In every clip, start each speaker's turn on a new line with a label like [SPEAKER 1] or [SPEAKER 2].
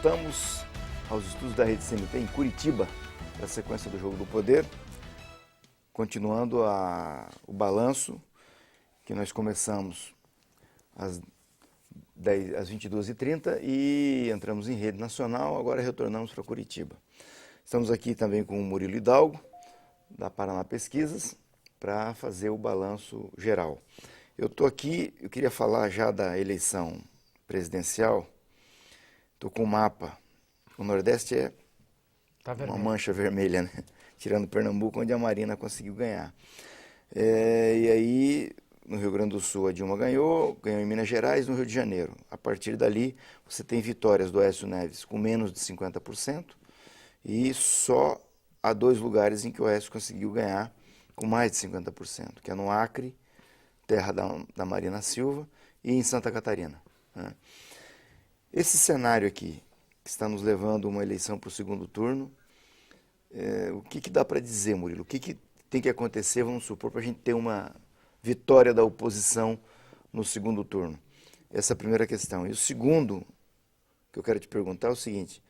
[SPEAKER 1] Voltamos aos estudos da Rede CNT em Curitiba, para a sequência do Jogo do Poder, continuando o balanço que nós começamos às 22h30 e entramos em rede nacional, agora retornamos para Curitiba. Estamos aqui também com o Murilo Hidalgo, da Paraná Pesquisas, para fazer o balanço geral. Eu estou aqui, eu queria falar já da eleição presidencial. Estou com o mapa. O Nordeste é uma mancha vermelha, né? Tirando Pernambuco, onde a Marina conseguiu ganhar. E aí, no Rio Grande do Sul, a Dilma ganhou em Minas Gerais, no Rio de Janeiro. A partir dali, você tem vitórias do Aécio Neves com menos de 50%, e só há 2 lugares em que o Aécio conseguiu ganhar com mais de 50%, que é no Acre, terra da Marina Silva, e em Santa Catarina, né? Esse cenário aqui, que está nos levando a uma eleição para o segundo turno, o que dá para dizer, Murilo? O que tem que acontecer, vamos supor, para a gente ter uma vitória da oposição no segundo turno? Essa é a primeira questão. E o segundo que eu quero te perguntar é o seguinte: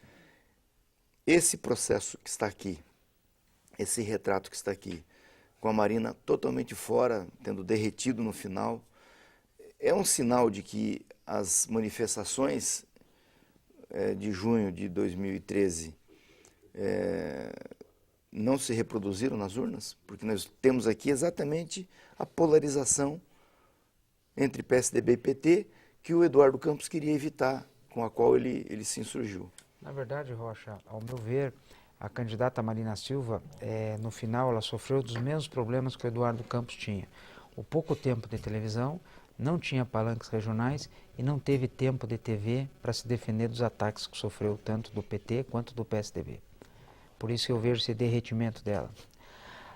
[SPEAKER 1] esse processo que está aqui, esse retrato que está aqui, com a Marina totalmente fora, tendo derretido no final, é um sinal de que as manifestações de junho de 2013 não se reproduziram nas urnas? Porque nós temos aqui exatamente a polarização entre PSDB e PT que o Eduardo Campos queria evitar, com a qual ele se insurgiu.
[SPEAKER 2] Na verdade, Rocha, ao meu ver, a candidata Marina Silva, no final, ela sofreu dos mesmos problemas que o Eduardo Campos tinha. O pouco tempo de televisão, não tinha palanques regionais e não teve tempo de TV para se defender dos ataques que sofreu tanto do PT quanto do PSDB. Por isso eu vejo esse derretimento dela.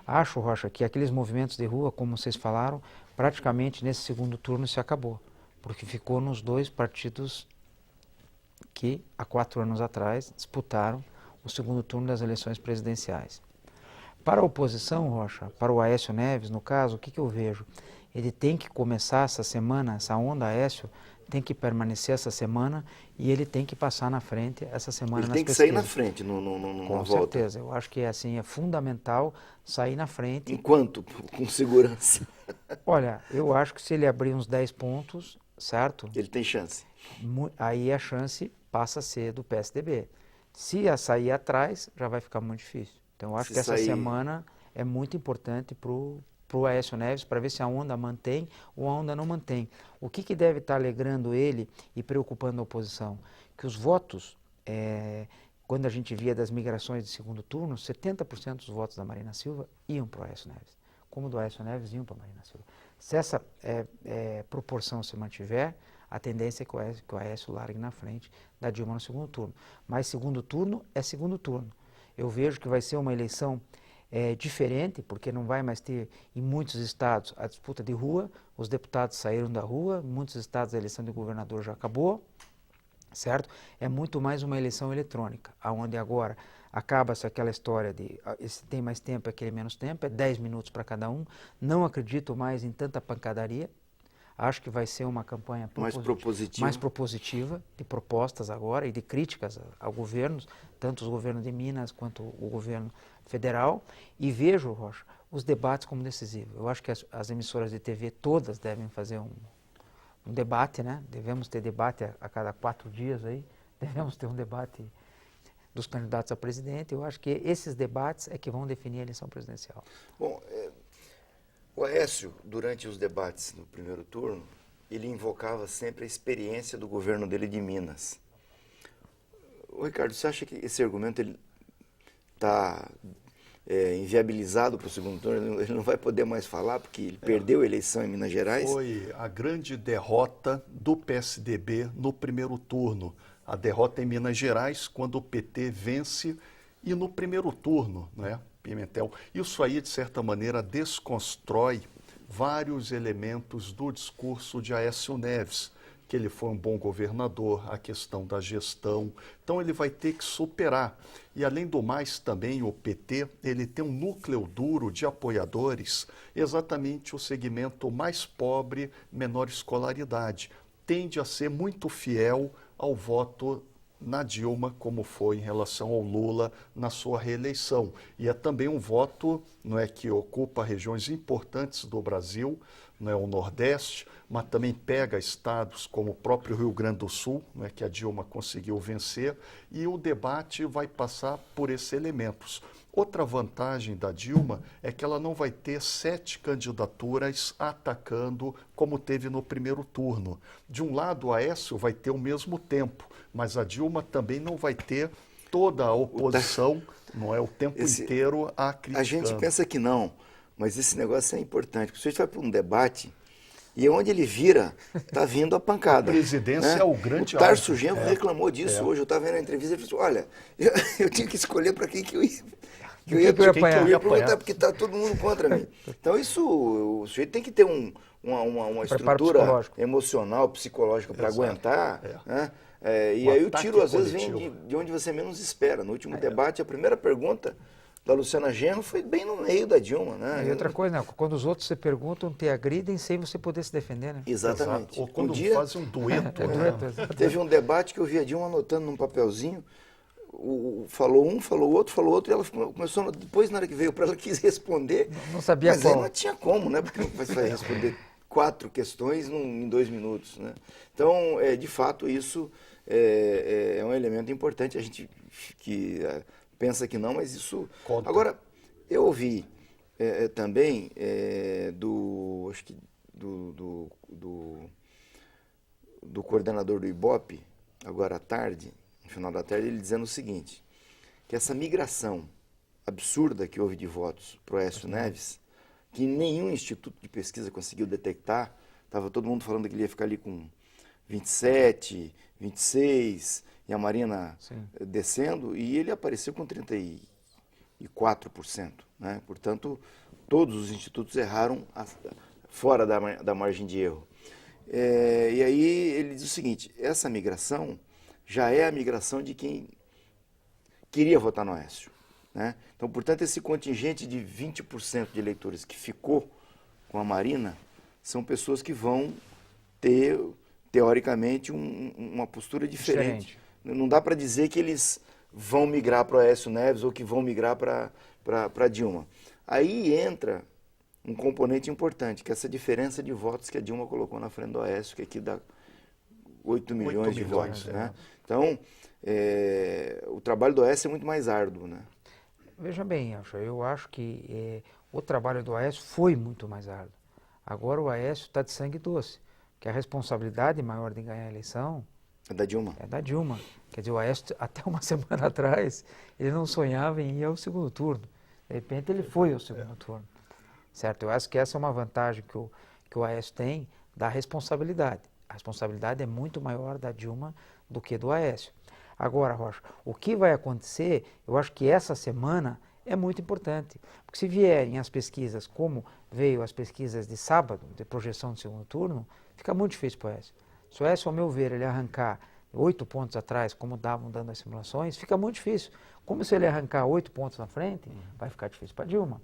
[SPEAKER 2] Acho, Rocha, que aqueles movimentos de rua, como vocês falaram, praticamente nesse segundo turno se acabou, porque ficou nos 2 partidos que há 4 anos atrás disputaram o segundo turno das eleições presidenciais. Para a oposição, Rocha, para o Aécio Neves, no caso, o que eu vejo? Ele tem que começar essa semana, essa onda Aécio tem que permanecer essa semana e ele tem que passar na frente essa semana nas pesquisas.
[SPEAKER 1] Ele tem que sair na frente na
[SPEAKER 2] Com
[SPEAKER 1] volta.
[SPEAKER 2] certeza, eu acho que é fundamental sair na frente.
[SPEAKER 1] Enquanto? Com segurança.
[SPEAKER 2] Olha, eu acho que se ele abrir uns 10 pontos, certo?
[SPEAKER 1] Ele tem chance.
[SPEAKER 2] Aí a chance passa a ser do PSDB. Se a sair atrás, já vai ficar muito difícil. Então eu acho que essa semana é muito importante para o Aécio Neves, para ver se a onda mantém ou a onda não mantém. O que deve estar alegrando ele e preocupando a oposição? Que os votos, quando a gente via das migrações de segundo turno, 70% dos votos da Marina Silva iam para o Aécio Neves. Como do Aécio Neves iam para a Marina Silva. Se essa proporção se mantiver, a tendência é que o Aécio largue na frente da Dilma no segundo turno. Mas segundo turno é segundo turno. Eu vejo que vai ser uma eleição diferente, porque não vai mais ter, em muitos estados, a disputa de rua, os deputados saíram da rua, em muitos estados a eleição de governador já acabou, certo? É muito mais uma eleição eletrônica, onde agora acaba-se aquela história de esse tem mais tempo, aquele menos tempo, é 10 minutos para cada um. Não acredito mais em tanta pancadaria. Acho que vai ser uma campanha mais propositiva, de propostas agora e de críticas ao governo, tanto os governos de Minas quanto o governo federal. E vejo, Rocha, os debates como decisivos. Eu acho que as emissoras de TV todas devem fazer um debate, né? Devemos ter debate a cada 4 dias aí, devemos ter um debate dos candidatos a presidente. Eu acho que esses debates é que vão definir a eleição presidencial.
[SPEAKER 1] Bom, o Aécio, durante os debates no primeiro turno, ele invocava sempre a experiência do governo dele de Minas. Ricardo, você acha que esse argumento está inviabilizado para o segundo turno? Ele não vai poder mais falar porque ele perdeu a eleição em Minas Gerais?
[SPEAKER 3] Foi a grande derrota do PSDB no primeiro turno. A derrota em Minas Gerais, quando o PT vence, e no primeiro turno, né? Pimentel. Isso aí, de certa maneira, desconstrói vários elementos do discurso de Aécio Neves, que ele foi um bom governador, a questão da gestão. Então ele vai ter que superar. E além do mais, também o PT, ele tem um núcleo duro de apoiadores, exatamente o segmento mais pobre, menor escolaridade. Tende a ser muito fiel ao voto na Dilma como foi em relação ao Lula na sua reeleição. E é também um voto, não é, que ocupa regiões importantes do Brasil, não é, o Nordeste, mas também pega estados como o próprio Rio Grande do Sul, não é, que a Dilma conseguiu vencer, e o debate vai passar por esses elementos. Outra vantagem da Dilma é que ela não vai ter 7 candidaturas atacando como teve no primeiro turno. De um lado, o Aécio vai ter o mesmo tempo, mas a Dilma também não vai ter toda a oposição, não é, o tempo inteiro a criticar.
[SPEAKER 1] A gente pensa que não, mas esse negócio é importante. Se a gente vai para um debate, e onde ele vira, está vindo a pancada.
[SPEAKER 3] A presidência, né? É o grande
[SPEAKER 1] O Tarso Genro reclamou disso hoje. Eu estava vendo a entrevista e ele falou: olha, eu tinha que escolher para quem que eu ia. Que eu ia perguntar, porque está todo mundo contra mim. Então, isso, o sujeito tem que ter uma estrutura emocional, psicológica para aguentar. Né? E aí o tiro, às vezes, vem de onde você menos espera. No último debate, a primeira pergunta da Luciana Genro foi bem no meio da Dilma. Né?
[SPEAKER 2] E outra coisa, né? Quando os outros se perguntam, te agridem sem você poder se defender. Né?
[SPEAKER 1] Exatamente.
[SPEAKER 3] Exato. Ou quando fazem um dueto.
[SPEAKER 1] Teve um debate que eu vi a Dilma anotando num papelzinho. Falou um, falou outro, e ela começou, depois na hora que veio para ela, quis responder.
[SPEAKER 2] Não sabia
[SPEAKER 1] mas
[SPEAKER 2] qual.
[SPEAKER 1] Aí não tinha como, né? Porque vai responder 4 questões em 2 minutos, né? Então, de fato, isso é um elemento importante. A gente que pensa que não, mas isso... Conta. Agora, eu ouvi também acho que do coordenador do Ibope, agora à tarde, no final da tarde, ele dizendo o seguinte, que essa migração absurda que houve de votos para o Aécio Neves, que nenhum instituto de pesquisa conseguiu detectar, estava todo mundo falando que ele ia ficar ali com 27, 26, e a Marina descendo, e ele apareceu com 34%. Né? Portanto, todos os institutos erraram fora da margem de erro. E aí ele diz o seguinte, essa migração já é a migração de quem queria votar no Aécio. Né? Então, portanto, esse contingente de 20% de eleitores que ficou com a Marina são pessoas que vão ter, teoricamente, uma postura diferente. Não dá para dizer que eles vão migrar para o Aécio Neves ou que vão migrar para a Dilma. Aí entra um componente importante, que é essa diferença de votos que a Dilma colocou na frente do Aécio, que aqui dá 8 milhões de votos. Né? Então, o trabalho do Aécio é muito mais árduo. Né?
[SPEAKER 2] Veja bem, eu acho que o trabalho do Aécio foi muito mais árduo. Agora o Aécio está de sangue doce, que a responsabilidade maior de ganhar a eleição
[SPEAKER 1] é da Dilma.
[SPEAKER 2] É da Dilma. Quer dizer, o Aécio, até uma semana atrás, ele não sonhava em ir ao segundo turno. De repente, ele foi ao segundo turno. Certo? Eu acho que essa é uma vantagem que o Aécio tem da responsabilidade. A responsabilidade é muito maior da Dilma do que do Aécio. Agora, Rocha, o que vai acontecer, eu acho que essa semana é muito importante. Porque se vierem as pesquisas, como veio as pesquisas de sábado, de projeção de segundo turno, fica muito difícil para o Aécio. Se o Aécio, ao meu ver, ele arrancar 8 pontos atrás, como estavam dando as simulações, fica muito difícil. Como se ele arrancar 8 pontos na frente, vai ficar difícil para a Dilma.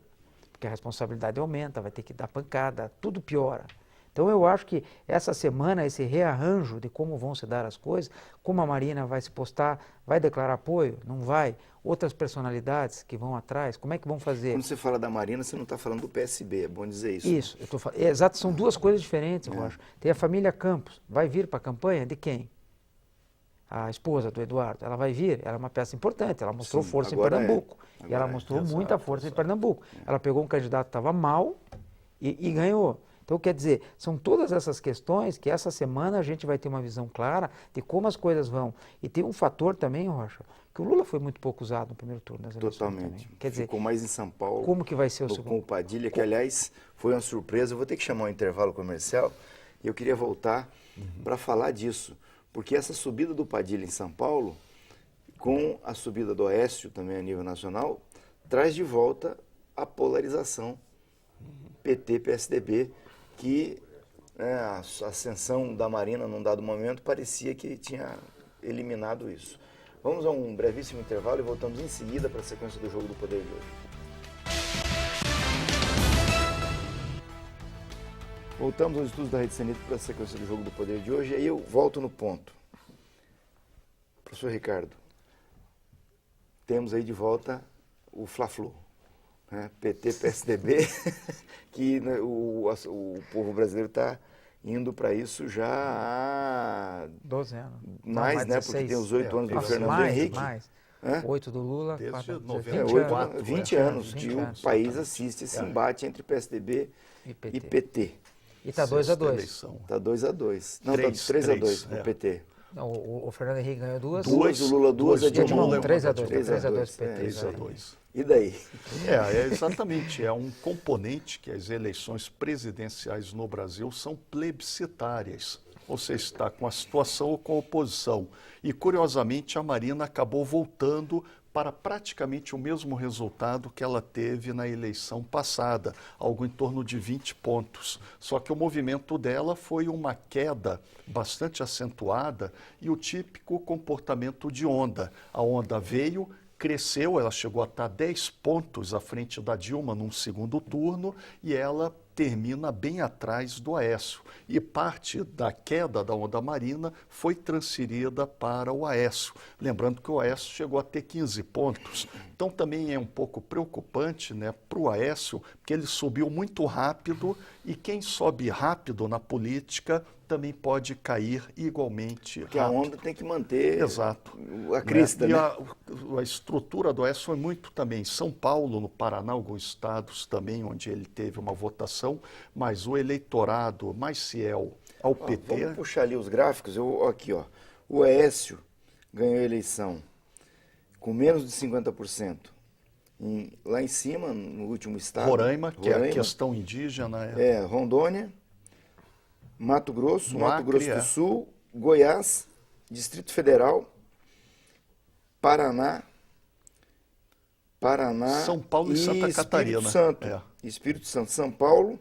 [SPEAKER 2] Porque a responsabilidade aumenta, vai ter que dar pancada, tudo piora. Então eu acho que essa semana, esse rearranjo de como vão se dar as coisas, como a Marina vai se postar, vai declarar apoio, não vai, outras personalidades que vão atrás, como é que vão fazer?
[SPEAKER 1] Quando você fala da Marina, você não está falando do PSB, é bom dizer isso.
[SPEAKER 2] Isso, eu tô falando, exato, são duas coisas diferentes, eu acho. Tem a família Campos, vai vir para a campanha de quem? A esposa do Eduardo, ela vai vir, ela é uma peça importante, ela mostrou força em Pernambuco, e ela mostrou muita força em Pernambuco. Ela pegou um candidato que estava mal e ganhou. Então, quer dizer, são todas essas questões que essa semana a gente vai ter uma visão clara de como as coisas vão. E tem um fator também, Rocha, que o Lula foi muito pouco usado no primeiro turno das eleições.
[SPEAKER 1] Totalmente.
[SPEAKER 2] Quer dizer,
[SPEAKER 1] ficou mais em São Paulo.
[SPEAKER 2] Como que vai ser o segundo?
[SPEAKER 1] Com o Padilha, que aliás foi uma surpresa. Eu vou ter que chamar um intervalo comercial e eu queria voltar para falar disso. Porque essa subida do Padilha em São Paulo, com a subida do Aécio também a nível nacional, traz de volta a polarização PT-PSDB, que a ascensão da Marina num dado momento parecia que tinha eliminado isso. Vamos a um brevíssimo intervalo e voltamos em seguida para a sequência do Jogo do Poder de hoje. Voltamos aos estudos da Rede Cenit para a sequência do Jogo do Poder de hoje e aí eu volto no ponto. professor Ricardo, temos aí de volta o Fla-Flu, né? PT, PSDB, que né, o povo brasileiro está indo para isso já há
[SPEAKER 2] 12 anos.
[SPEAKER 1] mais,
[SPEAKER 2] não,
[SPEAKER 1] né?
[SPEAKER 2] 16.
[SPEAKER 1] Porque tem os 8 anos do
[SPEAKER 3] Nossa,
[SPEAKER 1] Fernando
[SPEAKER 2] mais,
[SPEAKER 1] Henrique.
[SPEAKER 2] mais.
[SPEAKER 1] Hã?
[SPEAKER 2] 8 do Lula,
[SPEAKER 3] Desde
[SPEAKER 2] 4,
[SPEAKER 3] 94,
[SPEAKER 1] 20 anos
[SPEAKER 2] 20
[SPEAKER 1] que
[SPEAKER 2] anos.
[SPEAKER 1] o país assiste esse embate entre PSDB
[SPEAKER 2] E
[SPEAKER 1] e PT.
[SPEAKER 2] E está
[SPEAKER 3] Sexta
[SPEAKER 2] 2-2.
[SPEAKER 3] eleição.
[SPEAKER 1] Está 2-2. Não,
[SPEAKER 3] Três,
[SPEAKER 1] está 3-2
[SPEAKER 3] três,
[SPEAKER 1] o PT.
[SPEAKER 2] Não, o Fernando Henrique ganhou duas.
[SPEAKER 1] Duas, o Lula duas, a Dilma
[SPEAKER 2] Dilma
[SPEAKER 1] uma.
[SPEAKER 2] 3-2.
[SPEAKER 1] 3-2
[SPEAKER 2] PT.
[SPEAKER 3] 3-2.
[SPEAKER 1] E daí?
[SPEAKER 3] Exatamente, é um componente que as eleições presidenciais no Brasil são plebiscitárias. Você está com a situação ou com a oposição. E, curiosamente, a Marina acabou voltando para praticamente o mesmo resultado que ela teve na eleição passada, algo em torno de 20 pontos. Só que o movimento dela foi uma queda bastante acentuada e o típico comportamento de onda. A onda veio, cresceu, ela chegou a estar 10 pontos à frente da Dilma num segundo turno e ela termina bem atrás do Aécio. E parte da queda da onda Marina foi transferida para o Aécio. Lembrando que o Aécio chegou a ter 15 pontos. Então também é um pouco preocupante, né, para o Aécio, porque ele subiu muito rápido e quem sobe rápido na política também pode cair igualmente
[SPEAKER 1] Porque
[SPEAKER 3] rápido.
[SPEAKER 1] a onda tem que manter
[SPEAKER 3] Exato.
[SPEAKER 1] a crista,
[SPEAKER 3] E
[SPEAKER 1] né?
[SPEAKER 3] a estrutura do Aécio foi muito também. São Paulo, no Paraná, alguns estados também, onde ele teve uma votação, mas o eleitorado mais fiel ao PT...
[SPEAKER 1] Vamos puxar ali os gráficos. Aqui, ó. O Aécio ganhou a eleição com menos de 50%. Lá em cima, no último estado.
[SPEAKER 3] Roraima, que é a questão indígena.
[SPEAKER 1] Rondônia, Mato Grosso,
[SPEAKER 3] No
[SPEAKER 1] Mato
[SPEAKER 3] Acre,
[SPEAKER 1] Grosso do Sul, Goiás, Distrito Federal, Paraná,
[SPEAKER 3] São Paulo e Santa Catarina.
[SPEAKER 1] Espírito Santo. Espírito Santo, São Paulo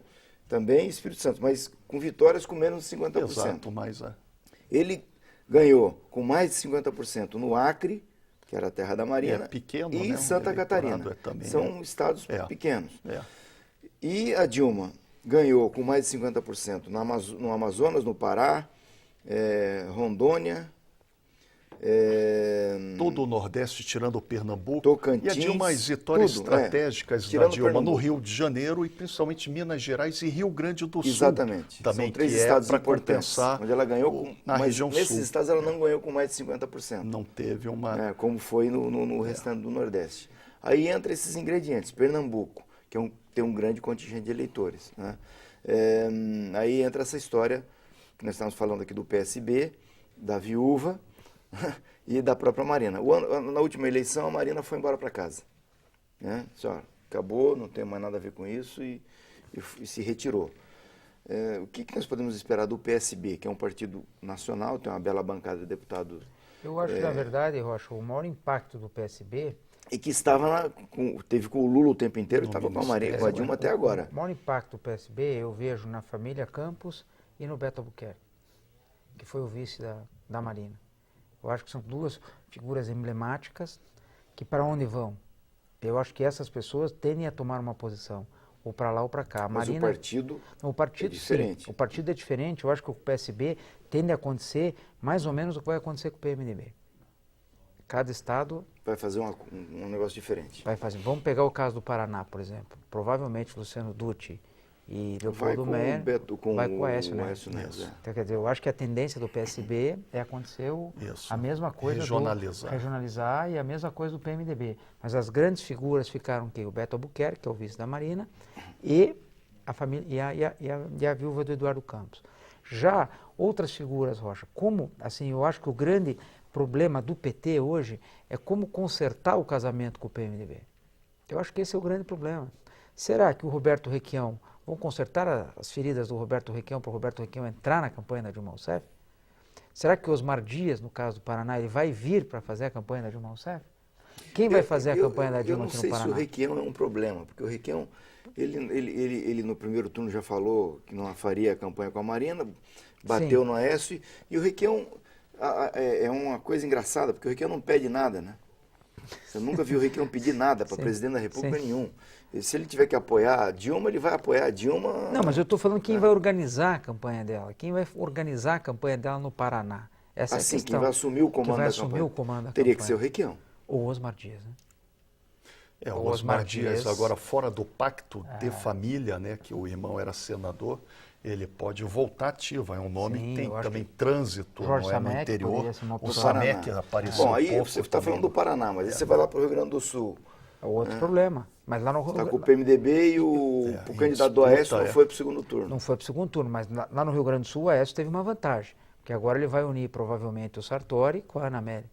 [SPEAKER 1] também, Espírito Santo, mas com vitórias com menos de 50%.
[SPEAKER 3] Exato, mas
[SPEAKER 1] Ele ganhou com mais de 50% no Acre, que era a terra da Marina,
[SPEAKER 3] pequeno,
[SPEAKER 1] e
[SPEAKER 3] né?
[SPEAKER 1] Santa Catarina.
[SPEAKER 3] Também,
[SPEAKER 1] São estados pequenos.
[SPEAKER 3] É.
[SPEAKER 1] E a Dilma ganhou com mais de 50% no Amazonas, no Pará, Rondônia,
[SPEAKER 3] todo o Nordeste, tirando o Pernambuco,
[SPEAKER 1] Tocantins,
[SPEAKER 3] e a Dilma, as vitórias
[SPEAKER 1] tudo,
[SPEAKER 3] estratégicas da
[SPEAKER 1] tirando
[SPEAKER 3] Dilma
[SPEAKER 1] Pernambuco.
[SPEAKER 3] no Rio de Janeiro e principalmente Minas Gerais e Rio Grande do Sul.
[SPEAKER 1] Exatamente.
[SPEAKER 3] Também,
[SPEAKER 1] São 3
[SPEAKER 3] que
[SPEAKER 1] estados
[SPEAKER 3] para
[SPEAKER 1] importantes,
[SPEAKER 3] compensar
[SPEAKER 1] onde ela ganhou,
[SPEAKER 3] na região
[SPEAKER 1] nesses
[SPEAKER 3] sul.
[SPEAKER 1] estados ela não ganhou com mais de 50%.
[SPEAKER 3] Não teve uma...
[SPEAKER 1] Como foi no restante do Nordeste. Aí entra esses ingredientes. Pernambuco, que tem um grande contingente de eleitores, né? Aí entra essa história que nós estamos falando aqui do PSB, da viúva e da própria Marina. Na última eleição, a Marina foi embora para casa, né? Só, acabou, não tem mais nada a ver com isso e se retirou. O que nós podemos esperar do PSB, que é um partido nacional, tem uma bela bancada de deputados?
[SPEAKER 2] Eu acho que, na verdade, Rocha, o maior impacto do PSB...
[SPEAKER 1] E que estava teve com o Lula o tempo inteiro, estava com a Marina, com a Dilma até agora.
[SPEAKER 2] O maior impacto do PSB eu vejo na família Campos e no Beto Albuquerque, que foi o vice da Marina. Eu acho que são duas figuras emblemáticas que para onde vão? Eu acho que essas pessoas tendem a tomar uma posição, ou para lá ou para cá.
[SPEAKER 1] Mas o partido é diferente.
[SPEAKER 2] Sim, o partido é diferente. Eu acho que o PSB tende a acontecer mais ou menos o que vai acontecer com o PMDB. Cada estado...
[SPEAKER 1] vai fazer um negócio diferente.
[SPEAKER 2] Vai fazer. Vamos pegar o caso do Paraná, por exemplo. Provavelmente Luciano Dutti e Leopoldo Meyer vai com o Aécio Neves. Então, quer dizer, eu acho que a tendência do PSB é acontecer a mesma coisa regionalizar e a mesma coisa do PMDB. Mas as grandes figuras ficaram o Beto Albuquerque, que é o vice da Marina, e a família e a viúva do Eduardo Campos. Já outras figuras, Rocha, como, assim, eu acho que o grande problema do PT hoje é como consertar o casamento com o PMDB. Eu acho que esse é o grande problema. Será que o Roberto Requião, vão consertar as feridas do Roberto Requião para o Roberto Requião entrar na campanha da Dilma Rousseff? Será que o Osmar Dias, no caso do Paraná, ele vai vir para fazer a campanha da Dilma Rousseff? Quem vai fazer a campanha da Dilma aqui no Paraná?
[SPEAKER 1] Eu não sei se o Requião é um problema, porque o Requião, ele no primeiro turno já falou que não faria a campanha com a Marina, bateu no Aécio, e o Requião é uma coisa engraçada, porque o Requião não pede nada, né? Você nunca viu o Requião pedir nada para presidente da República nenhum. E se ele tiver que apoiar a Dilma, ele vai apoiar a Dilma...
[SPEAKER 2] Não, mas eu estou falando quem vai organizar a campanha dela, quem vai organizar a campanha dela no Paraná. Essa
[SPEAKER 1] assim,
[SPEAKER 2] é a questão.
[SPEAKER 1] quem vai assumir o comando da campanha teria que ser o Requião.
[SPEAKER 2] Ou Osmar Dias, né?
[SPEAKER 3] O Osmar Dias, agora fora do pacto de família, né, que o irmão era senador, ele pode voltar ativo. É um nome que tem também trânsito,
[SPEAKER 2] Jorge
[SPEAKER 3] não é, no
[SPEAKER 2] Samek
[SPEAKER 3] interior.
[SPEAKER 1] O
[SPEAKER 3] Samek apareceu.
[SPEAKER 1] Bom, aí você está falando do Paraná, mas aí você vai lá para o Rio Grande do Sul.
[SPEAKER 2] É outro problema. Mas lá no
[SPEAKER 1] Está com o PMDB e o candidato do Aécio não foi para o segundo turno.
[SPEAKER 2] Não foi para o segundo turno, mas lá no Rio Grande do Sul o Aécio teve uma vantagem, porque agora ele vai unir provavelmente o Sartori com a Ana Amélia,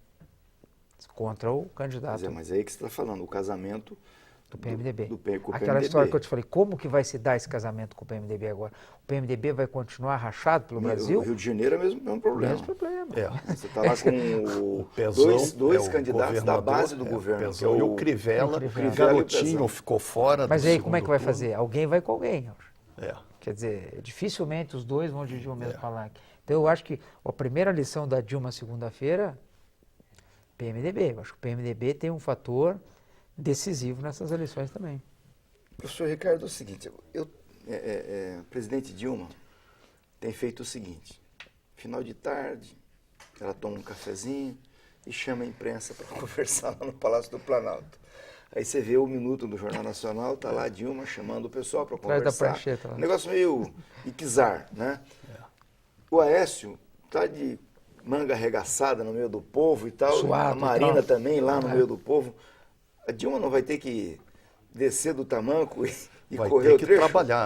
[SPEAKER 2] contra o candidato.
[SPEAKER 1] Mas é aí que você está falando, o casamento
[SPEAKER 2] do PMDB.
[SPEAKER 1] Com o
[SPEAKER 2] Aquela
[SPEAKER 1] PMDB.
[SPEAKER 2] história que eu te falei, como que vai se dar esse casamento com o PMDB agora? O PMDB vai continuar rachado pelo Brasil?
[SPEAKER 1] O Rio de Janeiro é o mesmo problema.
[SPEAKER 2] Mesmo problema.
[SPEAKER 1] Você está lá com
[SPEAKER 3] o Pezão,
[SPEAKER 1] dois candidatos da base do governo.
[SPEAKER 3] Pezão e o Crivella. O Garotinho ficou fora.
[SPEAKER 2] Mas aí como é que vai fazer? Alguém vai com alguém.
[SPEAKER 3] É.
[SPEAKER 2] Quer dizer, dificilmente os dois vão dirigir o mesmo palanque. Então eu acho que a primeira lição da Dilma segunda-feira, PMDB. Eu acho que o PMDB tem um fator decisivo nessas eleições também.
[SPEAKER 1] Professor Ricardo, é o seguinte, o presidente Dilma tem feito o seguinte, final de tarde, ela toma um cafezinho e chama a imprensa para conversar lá no Palácio do Planalto. Aí você vê o minuto do Jornal Nacional, tá lá a Dilma chamando o pessoal para conversar.
[SPEAKER 2] Atrás da prancheta, lá.
[SPEAKER 1] Um negócio meio iquizar, né? O Aécio tá de manga arregaçada no meio do povo e tal,
[SPEAKER 2] Suado,
[SPEAKER 1] a Marina também lá no meio do povo. A Dilma não vai ter que descer do tamanco e correr o trecho?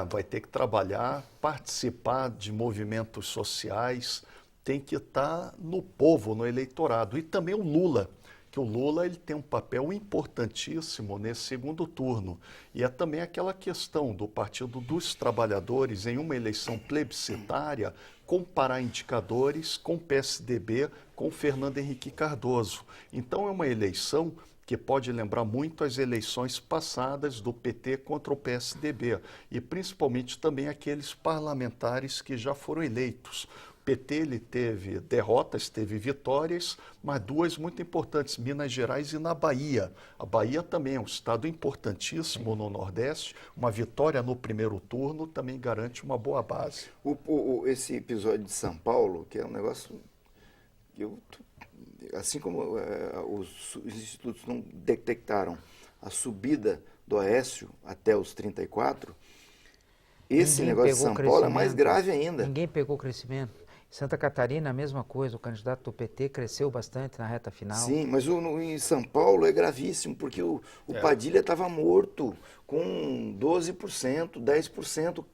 [SPEAKER 3] Vai ter que trabalhar, participar de movimentos sociais, tem que estar no povo, no eleitorado. E também o Lula, que o Lula ele tem um papel importantíssimo nesse segundo turno. E é também aquela questão do Partido dos Trabalhadores, em uma eleição plebiscitária, comparar indicadores com o PSDB, com Fernando Henrique Cardoso. Então é uma eleição que pode lembrar muito as eleições passadas do PT contra o PSDB, e principalmente também aqueles parlamentares que já foram eleitos. O PT ele teve derrotas, teve vitórias, mas duas muito importantes, Minas Gerais e na Bahia. A Bahia também é um estado importantíssimo no Nordeste, uma vitória no primeiro turno também garante uma boa base.
[SPEAKER 1] Esse episódio de São Paulo, que é um negócio que assim como os institutos não detectaram a subida do Aécio até os 34, esse negócio de São Paulo é mais grave ainda.
[SPEAKER 2] Ninguém pegou crescimento. Santa Catarina, a mesma coisa, o candidato do PT cresceu bastante na reta final.
[SPEAKER 1] Sim, mas em São Paulo é gravíssimo, porque o Padilha estava morto com 12%, 10%.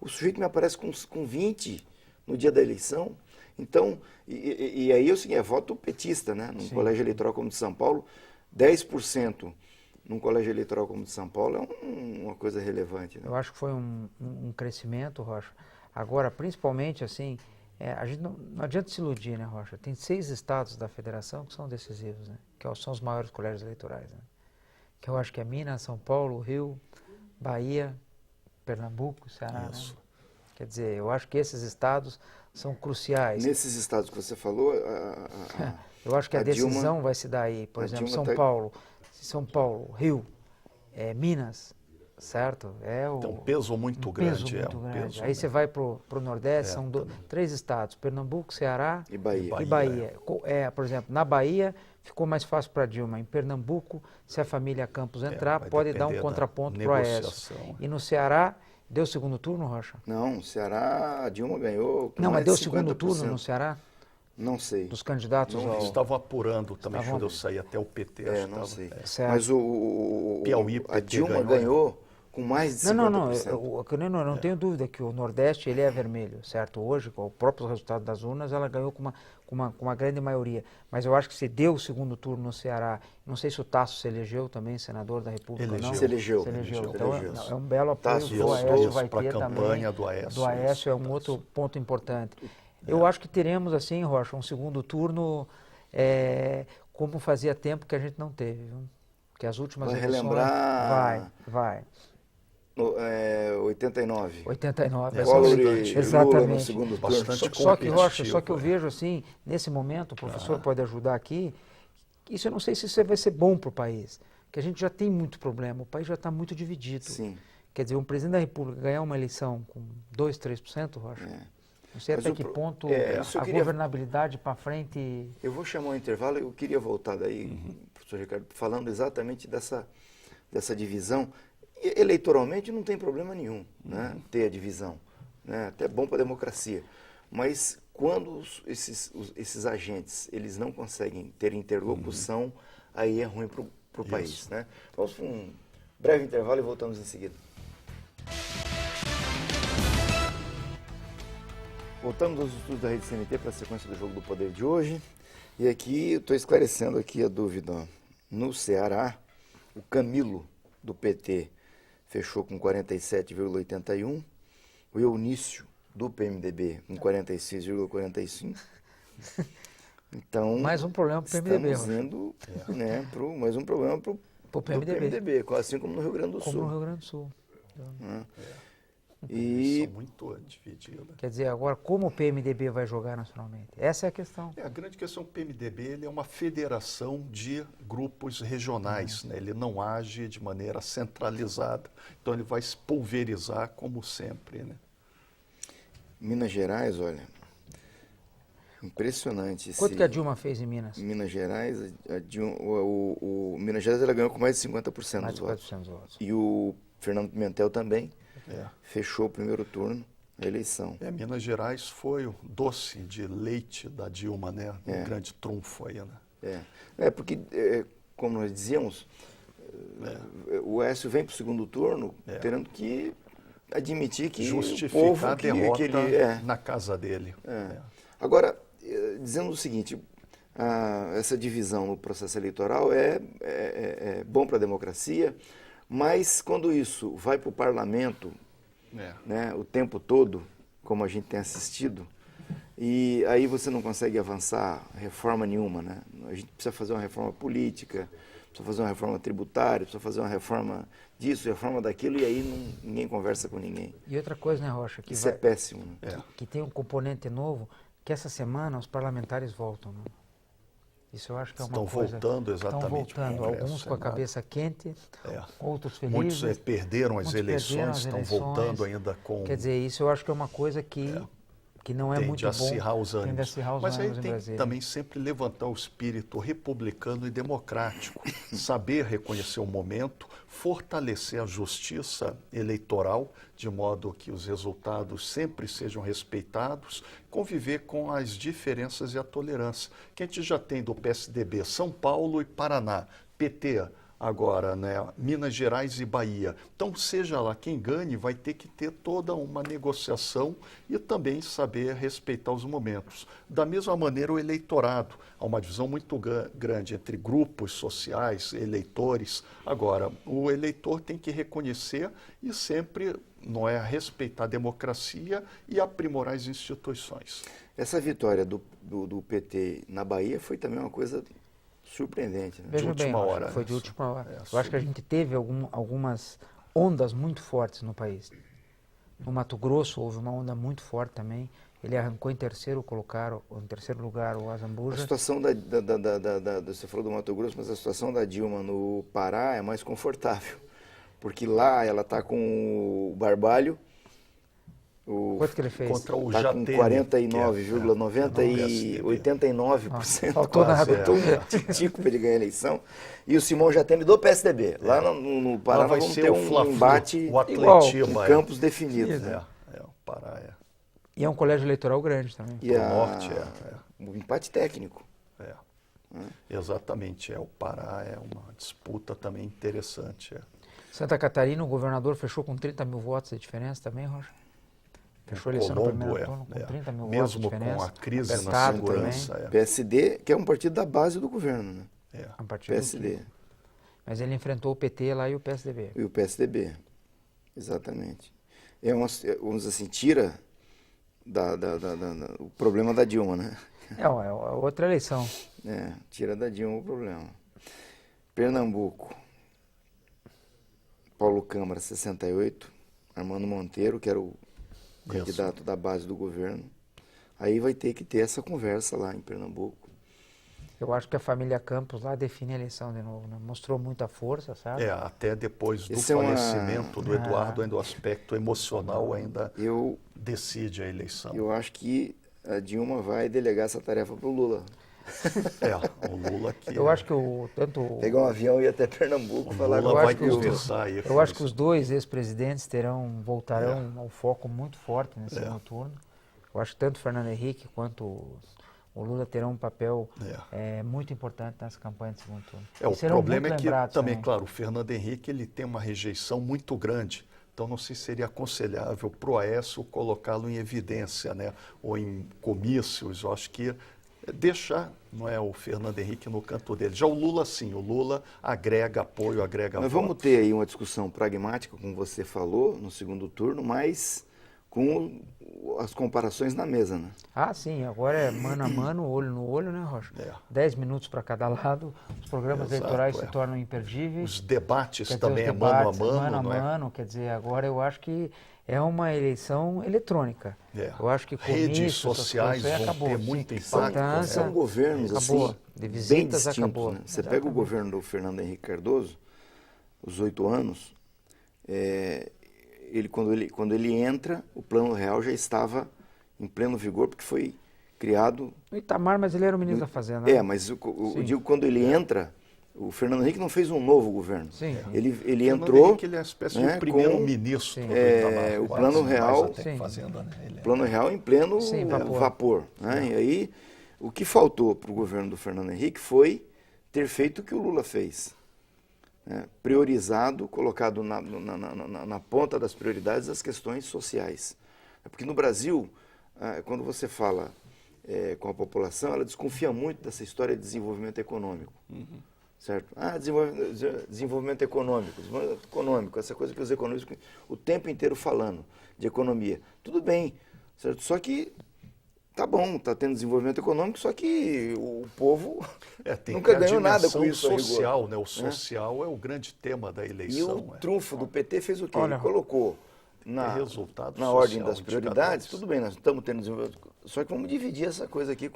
[SPEAKER 1] O sujeito me aparece com 20% no dia da eleição. Então, e aí é o seguinte, é voto petista, né? Num colégio eleitoral como o de São Paulo, 10% num colégio eleitoral como o de São Paulo é uma coisa relevante. Né?
[SPEAKER 2] Eu acho que foi um crescimento, Rocha. Agora, principalmente, assim, a gente não adianta se iludir, né, Rocha? Tem 6 estados da federação que são decisivos, né? Que são os maiores colégios eleitorais, né? Que eu acho que é Minas, São Paulo, Rio, Bahia, Pernambuco, Ceará, né? Quer dizer, eu acho que esses estados são cruciais.
[SPEAKER 1] Nesses estados que você falou,
[SPEAKER 2] eu acho que a decisão
[SPEAKER 1] Dilma,
[SPEAKER 2] vai se dar aí. Por exemplo, São Paulo, Rio, Minas, certo?
[SPEAKER 3] Tem um peso muito grande.
[SPEAKER 2] Peso aí você vai para o Nordeste, são 3 estados, Pernambuco, Ceará
[SPEAKER 1] e Bahia.
[SPEAKER 2] Por exemplo, na Bahia ficou mais fácil para Dilma. Em Pernambuco, se a família Campos entrar, pode dar um contraponto para o Aécio. E no Ceará, deu segundo turno, Rocha?
[SPEAKER 1] Não, o Ceará, a Dilma ganhou.
[SPEAKER 2] Não, mas deu segundo turno no Ceará?
[SPEAKER 1] Não sei.
[SPEAKER 2] Dos candidatos
[SPEAKER 3] Eles estavam apurando também quando eu saí até o PT.
[SPEAKER 1] Não sei.
[SPEAKER 2] Mas
[SPEAKER 3] Piauí,
[SPEAKER 1] a Dilma ganhou com mais de 50%.
[SPEAKER 2] Eu não tenho dúvida que o Nordeste ele é vermelho, certo? Hoje, com o próprio resultado das urnas, ela ganhou com uma grande maioria. Mas eu acho que se deu o segundo turno no Ceará, não sei se o Tasso se elegeu também, senador da República, não?
[SPEAKER 1] Se elegeu.
[SPEAKER 2] Então é um belo apoio que o Aécio vai ter também.
[SPEAKER 3] Do
[SPEAKER 2] Aécio é um outro ponto importante. Eu acho que teremos, assim, Rocha, um segundo turno como fazia tempo que a gente não teve. Viu? Porque as últimas eleições...
[SPEAKER 1] Relembrar...
[SPEAKER 2] Vai.
[SPEAKER 1] 89.
[SPEAKER 2] 89,
[SPEAKER 1] exatamente. Lula no segundo turno.
[SPEAKER 2] Só que, Rocha, eu vejo assim, nesse momento, o professor pode ajudar aqui, isso eu não sei se isso vai ser bom para o país, que a gente já tem muito problema, o país já está muito dividido.
[SPEAKER 1] Sim.
[SPEAKER 2] Quer dizer, um presidente da República ganhar uma eleição com 2%, 3%, Rocha, Não sei
[SPEAKER 1] Mas
[SPEAKER 2] até que ponto
[SPEAKER 1] isso eu
[SPEAKER 2] a
[SPEAKER 1] queria-
[SPEAKER 2] governabilidade para frente...
[SPEAKER 1] Eu vou chamar um intervalo, eu queria voltar daí, professor Ricardo, falando exatamente dessa divisão. Eleitoralmente não tem problema nenhum, né, ter a divisão, né, até bom para a democracia. Mas quando esses agentes eles não conseguem ter interlocução, aí é ruim para o país. Né? Vamos para um breve intervalo e voltamos em seguida. Voltamos aos estudos da Rede CNT para a sequência do Jogo do Poder de hoje. E aqui eu estou esclarecendo aqui a dúvida. Ó. No Ceará, o Camilo, do PT, fechou com 47,81. O Eunício, do PMDB, com 46,45. Então,
[SPEAKER 2] Mais um problema para o PMDB.
[SPEAKER 1] Estamos indo mais um problema para o PMDB, assim como no Rio Grande do Sul.
[SPEAKER 2] Como no Rio Grande do Sul.
[SPEAKER 3] Eles são muito divididos.
[SPEAKER 2] Quer dizer, agora como o PMDB vai jogar nacionalmente? Essa é a questão.
[SPEAKER 3] A grande questão do PMDB, ele é uma federação de grupos regionais, né? Ele não age de maneira centralizada, então ele vai se pulverizar como sempre, né?
[SPEAKER 1] Minas Gerais, olha, impressionante.
[SPEAKER 2] Quanto que a Dilma fez em Minas?
[SPEAKER 1] Minas Gerais, Minas Gerais ela ganhou com mais de 50%
[SPEAKER 2] Mais
[SPEAKER 1] dos
[SPEAKER 2] de
[SPEAKER 1] votos.
[SPEAKER 2] 4% dos votos.
[SPEAKER 1] E o Fernando Pimentel também fechou o primeiro turno, a eleição.
[SPEAKER 3] Minas Gerais foi o doce de leite da Dilma, né? Um grande trunfo aí, né?
[SPEAKER 1] Porque, como nós dizíamos, o Aécio vem para o segundo turno tendo que admitir que
[SPEAKER 3] justificar
[SPEAKER 1] o povo
[SPEAKER 3] a derrota
[SPEAKER 1] que ele,
[SPEAKER 3] na casa dele.
[SPEAKER 1] Agora, dizendo o seguinte, essa divisão no processo eleitoral é bom para a democracia, mas quando isso vai para o parlamento né, o tempo todo, como a gente tem assistido, e aí você não consegue avançar reforma nenhuma. Né? A gente precisa fazer uma reforma política, precisa fazer uma reforma tributária, precisa fazer uma reforma disso, reforma daquilo, e aí ninguém conversa com ninguém.
[SPEAKER 2] E outra coisa, né, Rocha? Que
[SPEAKER 1] isso é péssimo. Né?
[SPEAKER 2] Que tem um componente novo, que essa semana os parlamentares voltam. Né? Isso eu acho que é uma coisa...
[SPEAKER 3] Estão voltando exatamente.
[SPEAKER 2] Estão voltando, alguns com a cabeça quente, outros felizes.
[SPEAKER 3] Muitos perderam as eleições, estão voltando ainda com...
[SPEAKER 2] Quer dizer, isso eu acho que é uma coisa que não é muito bom.
[SPEAKER 3] Acirrar os ânimos.
[SPEAKER 2] Tende a acirrar os
[SPEAKER 3] Mas aí
[SPEAKER 2] ânimos em
[SPEAKER 3] tem
[SPEAKER 2] Brasília.
[SPEAKER 3] que também sempre levantar o espírito republicano e democrático, saber reconhecer o momento, fortalecer a justiça eleitoral, de modo que os resultados sempre sejam respeitados, conviver com as diferenças e a tolerância, que a gente já tem do PSDB, São Paulo e Paraná, PT, agora, né, Minas Gerais e Bahia. Então, seja lá quem ganhe, vai ter que ter toda uma negociação e também saber respeitar os momentos. Da mesma maneira, o eleitorado. Há uma divisão muito grande entre grupos sociais, eleitores. Agora, o eleitor tem que reconhecer e sempre respeitar a democracia e aprimorar as instituições.
[SPEAKER 1] Essa vitória do PT na Bahia foi também uma coisa surpreendente. Né?
[SPEAKER 2] Veja
[SPEAKER 3] de última
[SPEAKER 2] bem,
[SPEAKER 3] hora.
[SPEAKER 2] Foi de última hora. Eu acho que a gente teve algumas ondas muito fortes no país. No Mato Grosso houve uma onda muito forte também. Ele arrancou em terceiro lugar o Azambuja.
[SPEAKER 1] A situação você falou do Mato Grosso, mas a situação da Dilma no Pará é mais confortável. Porque lá ela está com o Barbalho.
[SPEAKER 2] Quanto que ele fez?
[SPEAKER 3] Contra o
[SPEAKER 1] Está com 49,90 e 89%.
[SPEAKER 2] Faltou nada.
[SPEAKER 1] Faltou um tico para ele ganhar a eleição. E o Simão Jatene do PSDB. Lá no Pará
[SPEAKER 3] lá vai
[SPEAKER 1] vamos
[SPEAKER 3] ser
[SPEAKER 1] ter
[SPEAKER 3] o
[SPEAKER 1] embate
[SPEAKER 3] o
[SPEAKER 1] igual,
[SPEAKER 3] Atletiba,
[SPEAKER 1] com campos definidos.
[SPEAKER 3] o Pará
[SPEAKER 2] E é um colégio eleitoral grande também.
[SPEAKER 1] E
[SPEAKER 3] norte
[SPEAKER 1] o empate técnico.
[SPEAKER 3] Exatamente. O Pará é uma disputa também interessante.
[SPEAKER 2] Santa Catarina, o governador fechou com 30 mil votos de diferença também, Rocha? Fechou a eleição no primeiro turno com 30 mil votos de diferença.
[SPEAKER 3] Mesmo com a crise na
[SPEAKER 2] Apertado
[SPEAKER 3] segurança.
[SPEAKER 1] PSD, que é um partido da base do governo, né?
[SPEAKER 2] É um partido
[SPEAKER 1] PSD.
[SPEAKER 2] Mas ele enfrentou o PT lá e o PSDB.
[SPEAKER 1] E o PSDB, exatamente. Vamos dizer assim, tira o problema da Dilma, né?
[SPEAKER 2] É outra eleição.
[SPEAKER 1] Tira da Dilma o problema. Pernambuco, Paulo Câmara, 68, Armando Monteiro, que era o candidato da base do governo. Aí vai ter que ter essa conversa lá em Pernambuco.
[SPEAKER 2] Eu acho que a família Campos lá define a eleição de novo, né? Mostrou muita força, sabe?
[SPEAKER 3] Até depois do falecimento do Eduardo, ainda o aspecto emocional ainda decide a eleição.
[SPEAKER 1] Eu acho que a Dilma vai delegar essa tarefa para o Lula.
[SPEAKER 3] O Lula que...
[SPEAKER 2] Eu acho que
[SPEAKER 1] pegar um avião e ir até Pernambuco
[SPEAKER 3] o
[SPEAKER 1] falar
[SPEAKER 3] Lula
[SPEAKER 1] com
[SPEAKER 3] vai conversar aí.
[SPEAKER 2] Eu acho que os dois ex-presidentes voltarão ao foco muito forte nesse segundo turno. Eu acho que tanto o Fernando Henrique quanto o Lula terão um papel muito importante nessa campanha de segundo turno.
[SPEAKER 3] O problema é que também, claro, o Fernando Henrique ele tem uma rejeição muito grande. Então, não sei se seria aconselhável para o Aécio colocá-lo em evidência, né? Ou em comícios. Eu acho que deixar o Fernando Henrique no canto dele. Já o Lula, sim, o Lula agrega apoio, agrega
[SPEAKER 1] Nós
[SPEAKER 3] votos.
[SPEAKER 1] vamos ter aí uma discussão pragmática, como você falou, no segundo turno, mas com as comparações na mesa, né?
[SPEAKER 2] Ah, sim, agora é mano a mano, olho no olho, né, Rocha? 10 minutos para cada lado, os programas eleitorais se tornam imperdíveis.
[SPEAKER 3] Os debates
[SPEAKER 2] dizer,
[SPEAKER 3] também
[SPEAKER 2] os debates,
[SPEAKER 3] mano a mano,
[SPEAKER 2] mano a mano, quer dizer, agora eu acho que é uma eleição eletrônica. Eu acho que
[SPEAKER 3] redes sociais vão ter muito impacto.
[SPEAKER 1] São governos assim,
[SPEAKER 2] de visitas,
[SPEAKER 1] bem distintos.
[SPEAKER 2] acabou.
[SPEAKER 1] Né? Você pega o governo do Fernando Henrique Cardoso, os 8 anos, quando ele entra, o Plano Real já estava em pleno vigor, porque foi criado...
[SPEAKER 2] No Itamar, mas ele era o ministro da Fazenda. Né?
[SPEAKER 1] Mas eu digo, quando ele entra, o Fernando Henrique não fez um novo governo.
[SPEAKER 2] Sim.
[SPEAKER 1] Ele entrou...
[SPEAKER 3] Henrique, ele é uma espécie de primeiro-ministro do Itamar.
[SPEAKER 1] O Plano Real...
[SPEAKER 3] Fazenda, né?
[SPEAKER 1] Plano Real em pleno vapor. Né? E aí, o que faltou para o governo do Fernando Henrique foi ter feito o que o Lula fez. Priorizado, colocado na ponta das prioridades as questões sociais. Porque no Brasil, quando você fala com a população, ela desconfia muito dessa história de desenvolvimento econômico. Certo? Desenvolvimento econômico, essa coisa que os economistas o tempo inteiro falando de economia. Tudo bem, certo? Só que tá bom, tá tendo desenvolvimento econômico, só que o povo nunca ganhou nada com isso.
[SPEAKER 3] Social, né? O social é o grande tema da eleição.
[SPEAKER 1] E o trunfo do PT fez o quê? Ele colocou na
[SPEAKER 3] social,
[SPEAKER 1] ordem das prioridades, tudo bem, nós estamos tendo desenvolvimento, só que vamos dividir essa coisa aqui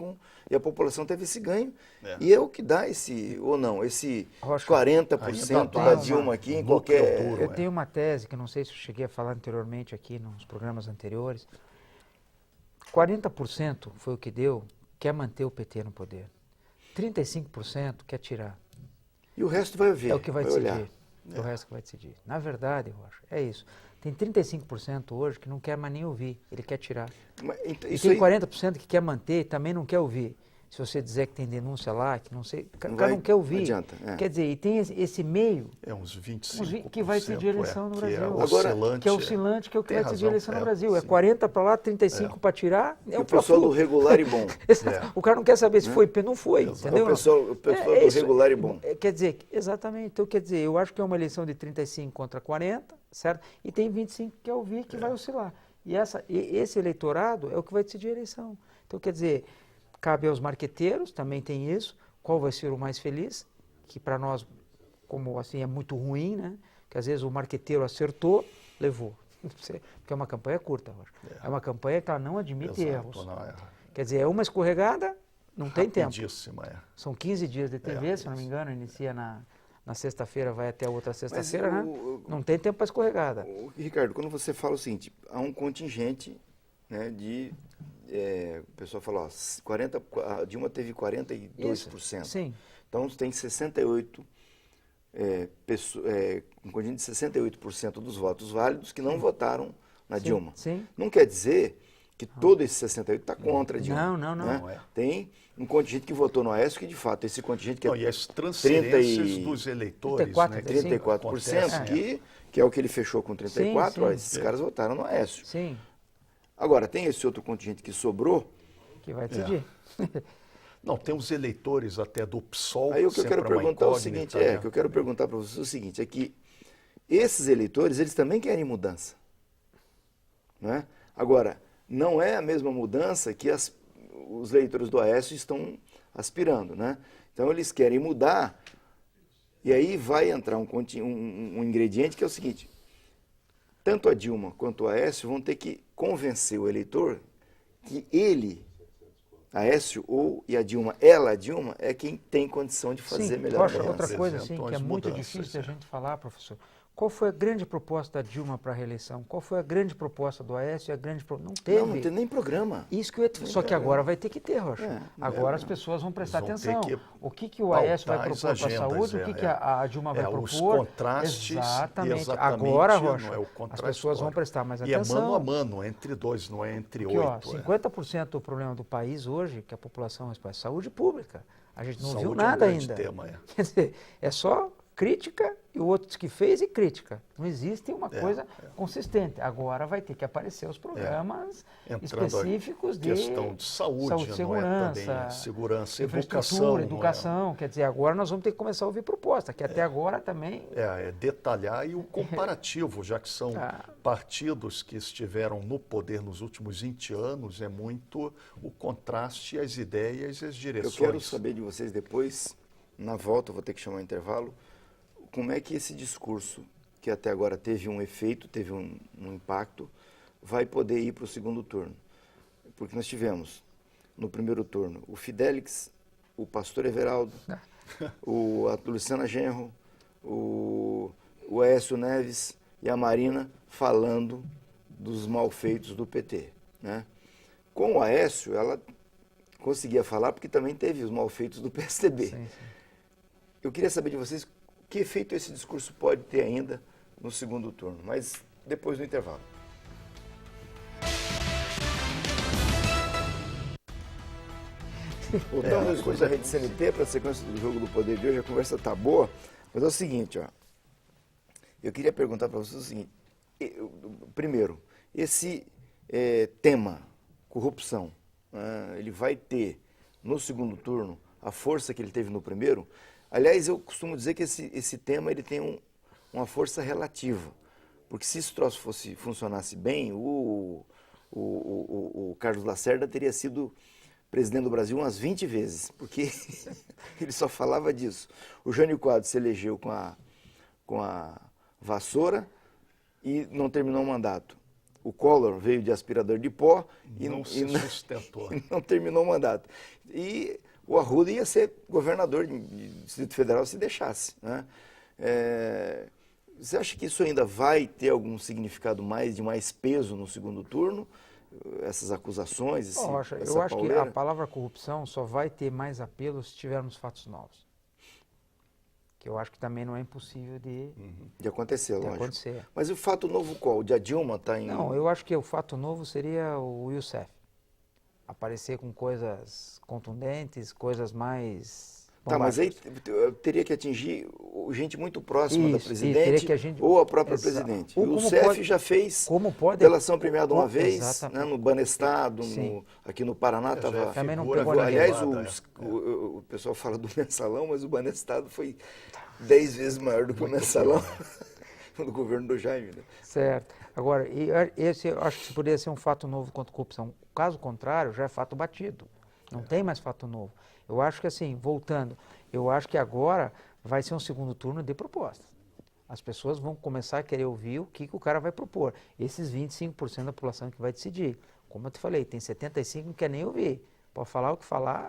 [SPEAKER 1] e a população teve esse ganho, e é o que dá esse 40% da Dilma aqui em qualquer...
[SPEAKER 2] Eu tenho uma tese, que não sei se eu cheguei a falar anteriormente aqui nos programas anteriores, 40% foi o que deu, quer manter o PT no poder. 35% quer tirar.
[SPEAKER 1] E o resto vai ver,
[SPEAKER 2] é o que vai decidir.
[SPEAKER 1] Olhar.
[SPEAKER 2] O resto que vai decidir. Na verdade, Rocha, é isso. Tem 35% hoje que não quer mais nem ouvir, ele quer tirar. E tem 40% que quer manter e também não quer ouvir. Se você dizer que tem denúncia lá, que não sei, o cara não quer ouvir. Não adianta. Quer dizer, e tem esse meio...
[SPEAKER 3] uns 25%.
[SPEAKER 2] Que vai decidir a eleição no Brasil.
[SPEAKER 3] Que
[SPEAKER 2] é oscilante, que é o que vai decidir a eleição no Brasil. É 40 para lá, 35 para tirar.
[SPEAKER 1] O pessoal do regular e bom.
[SPEAKER 2] O cara não quer saber se foi, não foi, entendeu?
[SPEAKER 1] O pessoal do regular e bom.
[SPEAKER 2] Quer dizer, exatamente. Então, quer dizer, eu acho que é uma eleição de 35 contra 40, certo? E tem 25 que quer ouvir, que vai oscilar. E esse eleitorado é o que vai decidir a eleição. Então, quer dizer... Cabe aos marqueteiros, também tem isso, qual vai ser o mais feliz, que para nós, como assim, é muito ruim, né? Que às vezes o marqueteiro acertou, levou. Porque é uma campanha curta, é uma campanha que ela não admite erros. Quer dizer, é uma escorregada, não tem tempo. São 15 dias de TV, se não me engano, inicia na sexta-feira, vai até a outra sexta-feira, né? Não tem tempo para escorregada.
[SPEAKER 1] Ricardo, quando você fala o seguinte, há um contingente, né, o pessoal falou, a Dilma teve 42%.
[SPEAKER 2] Isso, sim.
[SPEAKER 1] Então tem 68%, um conjunto de 68% dos votos válidos que não votaram na Dilma.
[SPEAKER 2] Sim.
[SPEAKER 1] Não quer dizer que todo esse 68% está contra a Dilma.
[SPEAKER 2] Não.
[SPEAKER 1] Né? Tem um contingente que votou no Aécio, que de fato esse contingente que
[SPEAKER 3] e as transferências dos eleitores,
[SPEAKER 1] 34%, que é o que ele fechou com 34%, esses caras votaram no Aécio.
[SPEAKER 2] Sim.
[SPEAKER 1] Agora, tem esse outro contingente que sobrou...
[SPEAKER 2] Que vai decidir.
[SPEAKER 3] Não, tem os eleitores até do PSOL.
[SPEAKER 1] Aí o que eu quero perguntar é o seguinte, que eu quero perguntar para vocês o seguinte, é que esses eleitores, eles também querem mudança. Né? Agora, não é a mesma mudança que os eleitores do Aécio estão aspirando. Né? Então, eles querem mudar, e aí vai entrar um ingrediente que é o seguinte... Tanto a Dilma quanto o Aécio vão ter que convencer o eleitor que ele, Aécio e a Dilma, a Dilma, é quem tem condição de fazer melhor.
[SPEAKER 2] Outra coisa assim, que é muito difícil a gente falar, professor, Qual foi a grande proposta da Dilma para a reeleição? Qual foi a grande proposta do Aécio? Não teve.
[SPEAKER 1] Não tem nem programa.
[SPEAKER 2] Isso que eu ia te... Só que agora vai ter que ter, Rocha. Agora as pessoas vão prestar atenção. O que o Aécio vai propor para a saúde, o que a Dilma vai propor.
[SPEAKER 3] Os contrastes.
[SPEAKER 2] Exatamente. Agora, Rocha,
[SPEAKER 3] é o
[SPEAKER 2] as pessoas vão prestar mais atenção.
[SPEAKER 3] E é mano a mano, entre dois, não é entre
[SPEAKER 2] porque,
[SPEAKER 3] oito.
[SPEAKER 2] 50% do problema do país hoje, que a população responde, é saúde pública. A gente não viu
[SPEAKER 3] Saúde
[SPEAKER 2] nada
[SPEAKER 3] é um grande
[SPEAKER 2] ainda.
[SPEAKER 3] Tema,
[SPEAKER 2] Quer dizer, é só crítica e o outro diz que fez e crítica. Não existe uma coisa consistente. Agora vai ter que aparecer os programas específicos de
[SPEAKER 3] questão de saúde,
[SPEAKER 2] segurança,
[SPEAKER 3] segurança,
[SPEAKER 2] educação. Quer dizer, agora nós vamos ter que começar a ouvir propostas, que até agora também...
[SPEAKER 3] detalhar e o comparativo, já que são partidos que estiveram no poder nos últimos 20 anos, é muito o contraste, as ideias e as direções.
[SPEAKER 1] Eu quero saber de vocês depois, na volta, eu vou ter que chamar um intervalo, como é que esse discurso, que até agora teve um efeito, teve um impacto, vai poder ir para o segundo turno? Porque nós tivemos, no primeiro turno, o Fidelix, o pastor Everaldo, a Luciana Genro, o Aécio Neves e a Marina falando dos malfeitos do PT. Né? Com o Aécio, ela conseguia falar porque também teve os malfeitos do PSDB. Sim. Eu queria saber de vocês que efeito esse discurso pode ter ainda no segundo turno, mas depois do intervalo. Voltando ao discurso da Rede CNT para a sequência do Jogo do Poder de hoje, a conversa está boa, mas é o seguinte, eu queria perguntar para vocês o seguinte, primeiro, esse tema, corrupção, ele vai ter no segundo turno a força que ele teve no primeiro? Aliás, eu costumo dizer que esse tema ele tem uma força relativa, porque se esse troço funcionasse bem, o Carlos Lacerda teria sido presidente do Brasil umas 20 vezes, porque ele só falava disso. O Jânio Quadros se elegeu com a vassoura e não terminou o mandato. O Collor veio de aspirador de pó e não sustentou. E não terminou o mandato. E o Arruda ia ser governador de Distrito Federal se deixasse. Né? Você acha que isso ainda vai ter algum significado de mais peso no segundo turno? Essas acusações?
[SPEAKER 2] Eu acho que a palavra corrupção só vai ter mais apelo se tivermos fatos novos. Que eu acho que também não é impossível de
[SPEAKER 1] acontecer, lógico. Mas o fato novo qual? O de a Dilma está em...
[SPEAKER 2] Não, eu acho que o fato novo seria o Youssef. Aparecer com coisas contundentes, coisas mais...
[SPEAKER 1] Mas aí teria que atingir gente muito próxima da presidente ou a própria presidente. O Youssef já fez delação premiada uma vez, né, no Banestado, aqui no Paraná estava...
[SPEAKER 2] Também não pegou
[SPEAKER 1] aliás, o pessoal fala do mensalão, mas o Banestado foi 10 vezes maior do que o mensalão no governo do Jaime. Né?
[SPEAKER 2] Certo. Agora, esse eu acho que poderia ser um fato novo contra a corrupção. Caso contrário, já é fato batido. Não tem mais fato novo. Eu acho que assim, voltando, eu acho que agora vai ser um segundo turno de propostas. As pessoas vão começar a querer ouvir o que o cara vai propor. Esses 25% da população que vai decidir. Como eu te falei, tem 75% que não quer nem ouvir. Pode falar o que falar.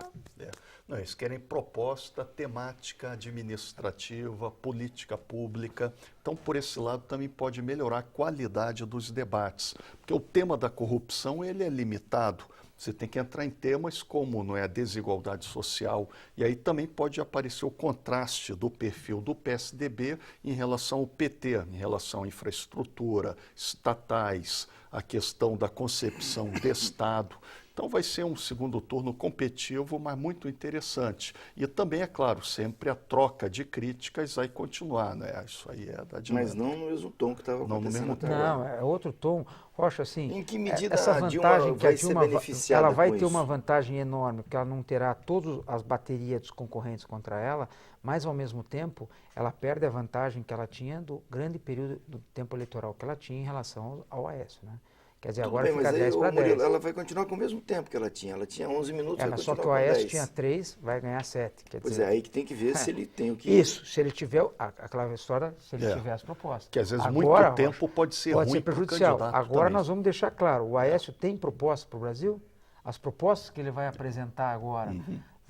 [SPEAKER 3] Não, eles querem proposta temática, administrativa, política pública. Então, por esse lado, também pode melhorar a qualidade dos debates. Porque o tema da corrupção ele é limitado. Você tem que entrar em temas como a desigualdade social, e aí também pode aparecer o contraste do perfil do PSDB em relação ao PT, em relação à infraestrutura, estatais, a questão da concepção de Estado. Então vai ser um segundo turno competitivo, mas muito interessante. E também, é claro, sempre a troca de críticas vai continuar, né? Isso aí é da dinâmica.
[SPEAKER 1] Mas não no mesmo tom que estava acontecendo até agora.
[SPEAKER 2] Não, é outro tom. Rocha, assim,
[SPEAKER 1] em que medida
[SPEAKER 2] essa vantagem que a Dilma
[SPEAKER 1] ela
[SPEAKER 2] vai ter uma vantagem enorme, porque ela não terá todas as baterias dos concorrentes contra ela, mas ao mesmo tempo ela perde a vantagem que ela tinha do grande período do tempo eleitoral que ela tinha em relação ao Aécio, né? Quer dizer, agora fica 10 para 10.
[SPEAKER 1] Ela vai continuar com o mesmo tempo que ela tinha. Ela tinha 11 minutos,
[SPEAKER 2] mas só que o Aécio tinha 3, vai ganhar 7.
[SPEAKER 1] Pois é, aí que tem que ver se ele tem o que...
[SPEAKER 2] Isso, se ele tiver, aquela história, se ele tiver as propostas.
[SPEAKER 3] Que às vezes muito tempo pode ser ruim para o candidato.
[SPEAKER 2] Agora
[SPEAKER 3] também.
[SPEAKER 2] Nós vamos deixar claro, o Aécio tem proposta para o Brasil? As propostas que ele vai apresentar agora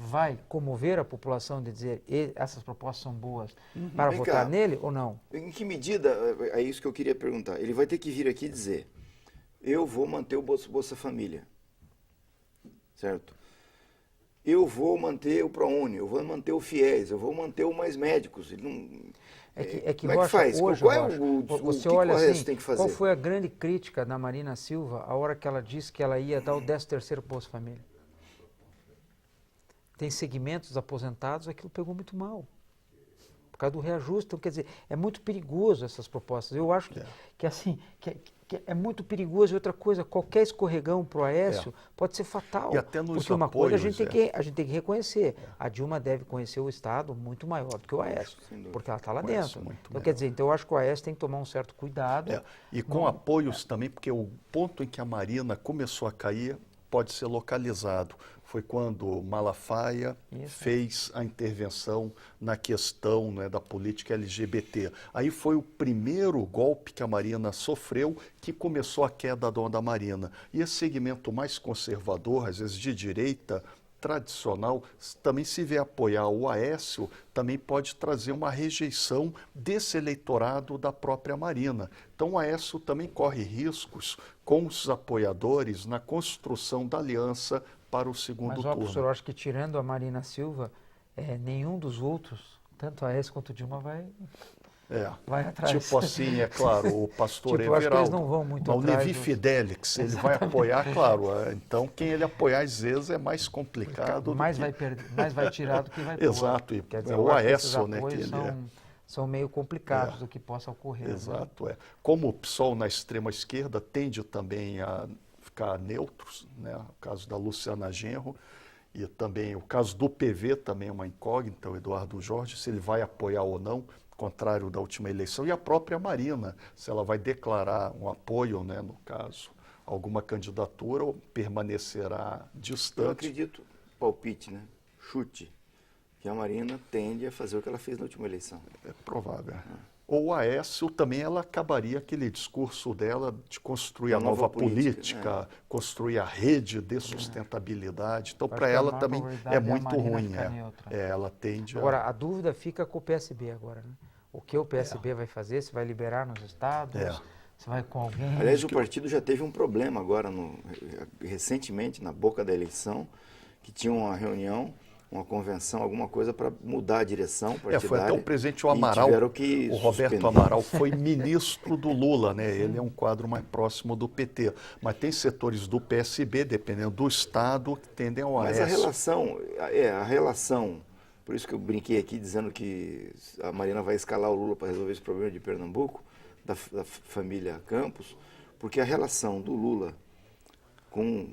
[SPEAKER 2] vai comover a população de dizer essas propostas são boas para
[SPEAKER 1] Vem
[SPEAKER 2] votar
[SPEAKER 1] cá.
[SPEAKER 2] nele ou não?
[SPEAKER 1] Em que medida, é isso que eu queria perguntar, ele vai ter que vir aqui dizer, eu vou manter o Bolsa Família, certo? Eu vou manter o ProUni, eu vou manter o FIES, eu vou manter o Mais Médicos. Ele não,
[SPEAKER 2] Como
[SPEAKER 1] como é que faz?
[SPEAKER 2] Hoje,
[SPEAKER 1] Qual é
[SPEAKER 2] Rocha, você
[SPEAKER 1] o que
[SPEAKER 2] olha
[SPEAKER 1] o Aécio
[SPEAKER 2] assim,
[SPEAKER 1] tem que fazer?
[SPEAKER 2] qual foi a grande crítica da Marina Silva a hora que ela disse que ela ia dar o 13º Bolsa Família? Tem segmentos aposentados, aquilo pegou muito mal. Por causa do reajuste. Então, quer dizer, é muito perigoso essas propostas. Eu acho que é muito perigoso. E outra coisa, qualquer escorregão para o Aécio pode ser fatal.
[SPEAKER 3] E até nos
[SPEAKER 2] porque uma
[SPEAKER 3] apoios,
[SPEAKER 2] coisa a gente tem que reconhecer. A Dilma deve conhecer o Estado muito maior do que o Aécio, porque ela está lá dentro. Então, quer dizer, então eu acho que o Aécio tem que tomar um certo cuidado.
[SPEAKER 3] E com apoios também, porque o ponto em que a Marina começou a cair pode ser localizado. Foi quando Malafaia fez a intervenção na questão, né, da política LGBT. Aí foi o primeiro golpe que a Marina sofreu que começou a queda da Marina. E esse segmento mais conservador, às vezes de direita, tradicional, também se vê apoiar o Aécio, também pode trazer uma rejeição desse eleitorado da própria Marina. Então o Aécio também corre riscos com os apoiadores na construção da aliança para o segundo turno.
[SPEAKER 2] Mas, professor, eu acho que tirando a Marina Silva, nenhum dos outros, tanto a Aécio quanto o Dilma, vai atrás.
[SPEAKER 3] Tipo assim, é claro, o pastor
[SPEAKER 2] tipo,
[SPEAKER 3] Everaldo,
[SPEAKER 2] acho que eles não vão muito
[SPEAKER 3] o
[SPEAKER 2] atrás
[SPEAKER 3] Levi Fidelix, ele vai apoiar, claro. Então, quem ele apoiar, às vezes, é mais complicado.
[SPEAKER 2] Mais vai tirar do que vai pôr.
[SPEAKER 3] Exato, e
[SPEAKER 2] quer dizer,
[SPEAKER 3] é o Aécio,
[SPEAKER 2] né,
[SPEAKER 3] que ele
[SPEAKER 2] são meio complicados do que possa ocorrer.
[SPEAKER 3] Exato,
[SPEAKER 2] né?
[SPEAKER 3] Como o PSOL na extrema esquerda tende também a ficar neutros, né? O caso da Luciana Genro, e também o caso do PV também é uma incógnita, o Eduardo Jorge, se ele vai apoiar ou não, contrário da última eleição, e a própria Marina, se ela vai declarar um apoio, né, no caso, alguma candidatura, ou permanecerá distante.
[SPEAKER 1] Eu acredito, palpite, né? Chute, que a Marina tende a fazer o que ela fez na última eleição.
[SPEAKER 3] É provável. Ou o Aécio também, ela acabaria aquele discurso dela de construir a nova política, construir a rede de sustentabilidade. Então, para ela também é muito ruim. Ela tende
[SPEAKER 2] Agora, a dúvida fica com o PSB agora, né? O que o PSB vai fazer? Se vai liberar nos estados? Se vai com alguém?
[SPEAKER 1] Aliás, o partido já teve um problema agora, recentemente, na boca da eleição, que tinha uma reunião, uma convenção, alguma coisa para mudar a direção partidária.
[SPEAKER 3] Foi até o presidente Amaral, o Roberto Amaral, foi ministro do Lula, né? Ele é um quadro mais próximo do PT. Mas tem setores do PSB, dependendo do estado, que tendem ao Aécio.
[SPEAKER 1] Mas a relação, por isso que eu brinquei aqui dizendo que a Marina vai escalar o Lula para resolver esse problema de Pernambuco, da família Campos, porque a relação do Lula com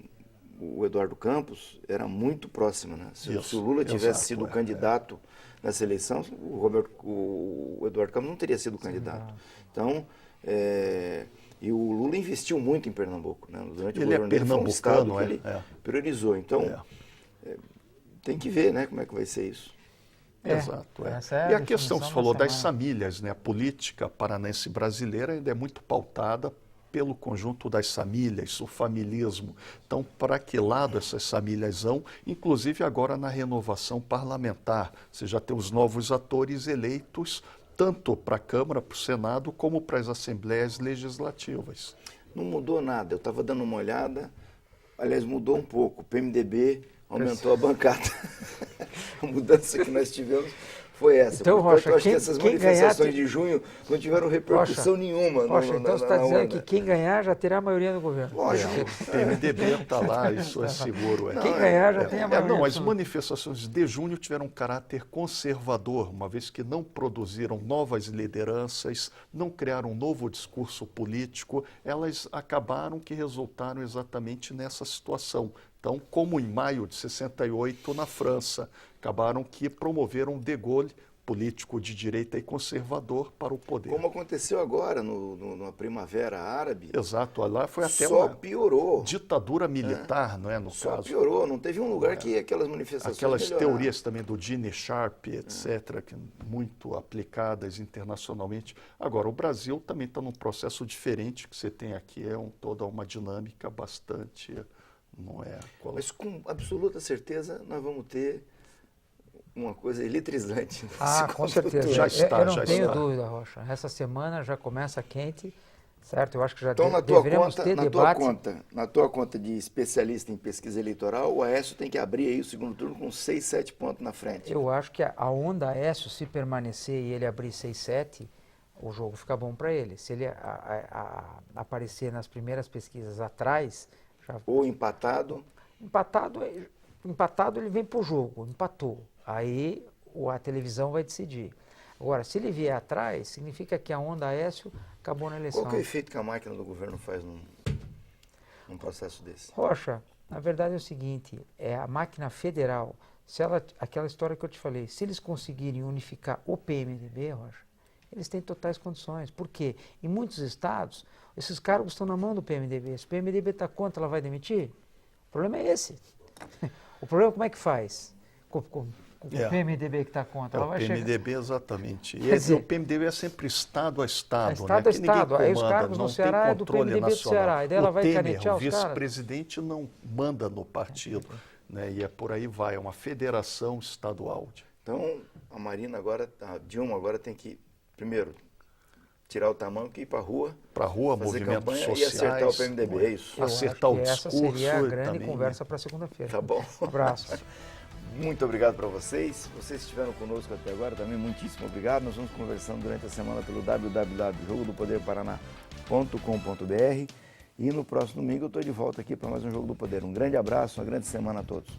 [SPEAKER 1] o Eduardo Campos era muito próxima, né? Se o Lula tivesse sido candidato nessa eleição, o Eduardo Campos não teria sido candidato. Então, e o Lula investiu muito em Pernambuco, né? Durante o governo dele, foi um estado que ele priorizou. Então, tem que ver, né, como é que vai ser isso.
[SPEAKER 3] Exato. E a questão que você falou das famílias, né? A política paranaense brasileira ainda é muito pautada pelo conjunto das famílias, o familismo. Então, para que lado essas famílias vão? Inclusive agora na renovação parlamentar. Você já tem os novos atores eleitos, tanto para a Câmara, para o Senado, como para as Assembleias Legislativas.
[SPEAKER 1] Não mudou nada. Eu estava dando uma olhada, aliás, mudou um pouco. O PMDB aumentou a bancada. A mudança que nós tivemos foi essa.
[SPEAKER 2] Então, Rocha,
[SPEAKER 1] eu acho que essas manifestações de junho não tiveram repercussão nenhuma.
[SPEAKER 2] Rocha, então você está dizendo que quem ganhar já terá a maioria no governo.
[SPEAKER 1] Lógico.
[SPEAKER 3] O PMDB está lá, isso é seguro.
[SPEAKER 2] Quem ganhar já tem a maioria.
[SPEAKER 3] Não, as manifestações de junho tiveram um caráter conservador, uma vez que não produziram novas lideranças, não criaram um novo discurso político, elas acabaram que resultaram exatamente nessa situação. Então, como em maio de 68 na França, acabaram que promoveram de Gaulle, político de direita e conservador, para o poder.
[SPEAKER 1] Como aconteceu agora na Primavera Árabe.
[SPEAKER 3] Exato, lá foi até
[SPEAKER 1] só piorou.
[SPEAKER 3] Ditadura militar, não é, no
[SPEAKER 1] só
[SPEAKER 3] caso.
[SPEAKER 1] Só piorou, não teve um lugar que aquelas manifestações
[SPEAKER 3] aquelas teorias também do Gene Sharp, etc., que muito aplicadas internacionalmente. Agora, o Brasil também está num processo diferente, que você tem aqui, toda uma dinâmica bastante... Não é.
[SPEAKER 1] Mas com absoluta certeza nós vamos ter uma coisa eletrizante. nesse
[SPEAKER 2] Ah, com
[SPEAKER 1] segundo
[SPEAKER 2] certeza.
[SPEAKER 1] turno.
[SPEAKER 3] Já está,
[SPEAKER 2] eu não
[SPEAKER 3] já
[SPEAKER 2] tenho
[SPEAKER 3] está.
[SPEAKER 2] dúvida, Rocha. Essa semana já começa quente, certo? Eu acho que já
[SPEAKER 1] Então, na tua
[SPEAKER 2] deveremos
[SPEAKER 1] conta,
[SPEAKER 2] ter
[SPEAKER 1] na
[SPEAKER 2] debate.
[SPEAKER 1] na tua conta de especialista em pesquisa eleitoral, o Aécio tem que abrir aí o segundo turno com 6, 7 pontos na frente.
[SPEAKER 2] Eu acho que a onda Aécio, se permanecer e ele abrir 6-7, o jogo fica bom para ele. Se ele aparecer nas primeiras pesquisas atrás, já
[SPEAKER 1] Ou empatado.
[SPEAKER 2] empatado ele vem para o jogo, empatou. Aí a televisão vai decidir. Agora, se ele vier atrás, significa que a onda Aécio acabou na eleição.
[SPEAKER 1] Qual que é o efeito que a máquina do governo faz num processo desse?
[SPEAKER 2] Rocha, na verdade é o seguinte, a máquina federal, aquela história que eu te falei, se eles conseguirem unificar o PMDB, Rocha, eles têm totais condições. Por quê? Em muitos estados, esses cargos estão na mão do PMDB. Se o PMDB está contra, ela vai demitir? O problema é esse. O problema é como é que faz com o PMDB que está contra. Ela
[SPEAKER 3] O
[SPEAKER 2] vai
[SPEAKER 3] PMDB, exatamente.
[SPEAKER 2] Quer dizer,
[SPEAKER 3] O PMDB é sempre Estado a Estado.
[SPEAKER 2] Estado a
[SPEAKER 3] Aqui ninguém
[SPEAKER 2] Estado. Aí os
[SPEAKER 3] comanda,
[SPEAKER 2] cargos no
[SPEAKER 3] não
[SPEAKER 2] Ceará
[SPEAKER 3] tem
[SPEAKER 2] é do
[SPEAKER 3] controle
[SPEAKER 2] PMDB do
[SPEAKER 3] nacional.
[SPEAKER 2] Ceará. E daí ela
[SPEAKER 3] O
[SPEAKER 2] vai
[SPEAKER 3] Temer,
[SPEAKER 2] canetear
[SPEAKER 3] o
[SPEAKER 2] os caras.
[SPEAKER 3] vice-presidente, não manda no partido. Né? E é por aí vai, é uma federação estadual.
[SPEAKER 1] Então, a Dilma agora tem que, primeiro, tirar o tamanco e ir para a rua.
[SPEAKER 3] Para a rua,
[SPEAKER 1] fazer
[SPEAKER 3] movimentos
[SPEAKER 1] campanha
[SPEAKER 3] sociais.
[SPEAKER 1] e acertar o PMDB, é isso?
[SPEAKER 2] Eu
[SPEAKER 3] Acertar
[SPEAKER 2] acho
[SPEAKER 3] o
[SPEAKER 2] que
[SPEAKER 3] discurso.
[SPEAKER 2] essa seria a
[SPEAKER 3] e
[SPEAKER 2] grande
[SPEAKER 3] também,
[SPEAKER 2] conversa para segunda-feira.
[SPEAKER 1] Tá bom.
[SPEAKER 2] Abraço.
[SPEAKER 1] Muito obrigado para vocês. Vocês estiveram conosco até agora, também muitíssimo obrigado. Nós vamos conversando durante a semana pelo www.jogodopoderparaná.com.br e no próximo domingo eu estou de volta aqui para mais um Jogo do Poder. Um grande abraço, uma grande semana a todos.